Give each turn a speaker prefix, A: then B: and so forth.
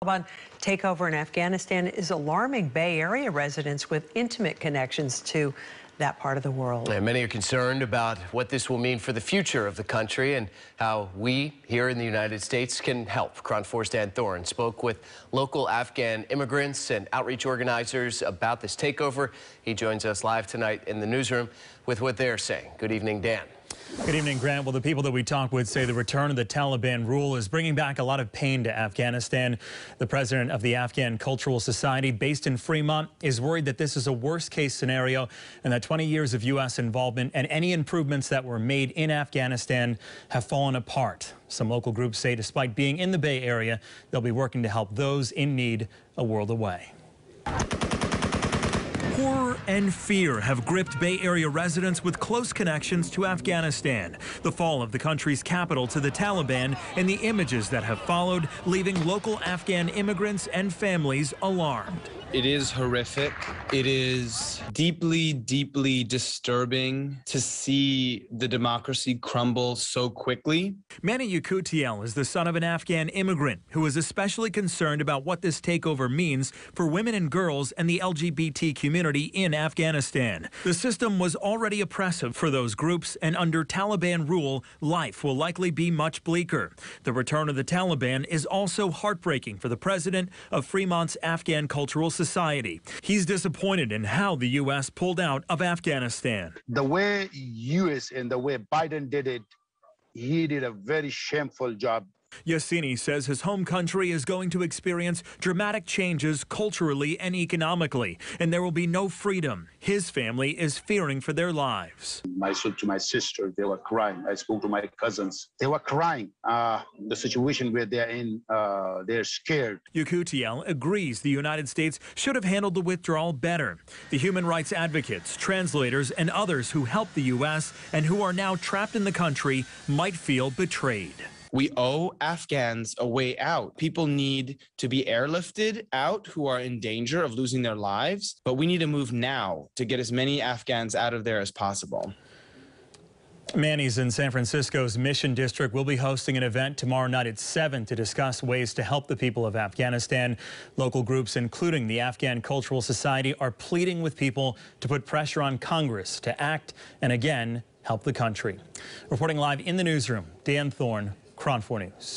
A: Taliban takeover in Afghanistan is alarming Bay Area residents with intimate connections to that part of the world.
B: And many are concerned about what this will mean for the future of the country and how we here in the United States can help. KRON 4's Dan Thorne spoke with local Afghan immigrants and outreach organizers about this takeover. He joins us live tonight in the newsroom with what they're saying. Good evening, Dan.
C: Good evening, Grant. Well, the people that we talked with say the return of the Taliban rule is bringing back a lot of pain to Afghanistan. The president of the Afghan Cultural Society, based in Fremont, is worried that this is a worst-case scenario and that 20 years of U.S. involvement and any improvements that were made in Afghanistan have fallen apart. Some local groups say despite being in the Bay Area, they'll be working to help those in need a world away. Horror and fear have gripped Bay Area residents with close connections to Afghanistan. The fall of the country's capital to the Taliban and the images that have followed, leaving local Afghan immigrants and families alarmed.
D: It is horrific. It is deeply, deeply disturbing to see the democracy crumble so quickly.
C: Manny Yakutiel is the son of an Afghan immigrant who is especially concerned about what this takeover means for women and girls and the LGBT community in Afghanistan. The system was already oppressive for those groups, and under Taliban rule, life will likely be much bleaker. The return of the Taliban is also heartbreaking for the president of Fremont's Afghan Cultural Society. He's disappointed in how the U.S. pulled out of Afghanistan.
E: The way U.S. and the way Biden did it, he did a very shameful job.
C: Yassini says his home country is going to experience dramatic changes culturally and economically, and there will be no freedom. His family is fearing for their lives.
E: I spoke to my sister, they were crying. I spoke to my cousins, they were crying. The situation where they're in, they're scared.
C: Yakutiel agrees the United States should have handled the withdrawal better. The human rights advocates, translators, and others who helped the U.S. and who are now trapped in the country might feel betrayed.
D: We owe Afghans a way out. People need to be airlifted out who are in danger of losing their lives, but we need to move now to get as many Afghans out of there as possible.
C: Manny's in San Francisco's Mission District will be hosting an event tomorrow night at 7 to discuss ways to help the people of Afghanistan. Local groups, including the Afghan Cultural Society, are pleading with people to put pressure on Congress to act and again help the country. Reporting live in the newsroom, Dan Thorne, KRON 4 News.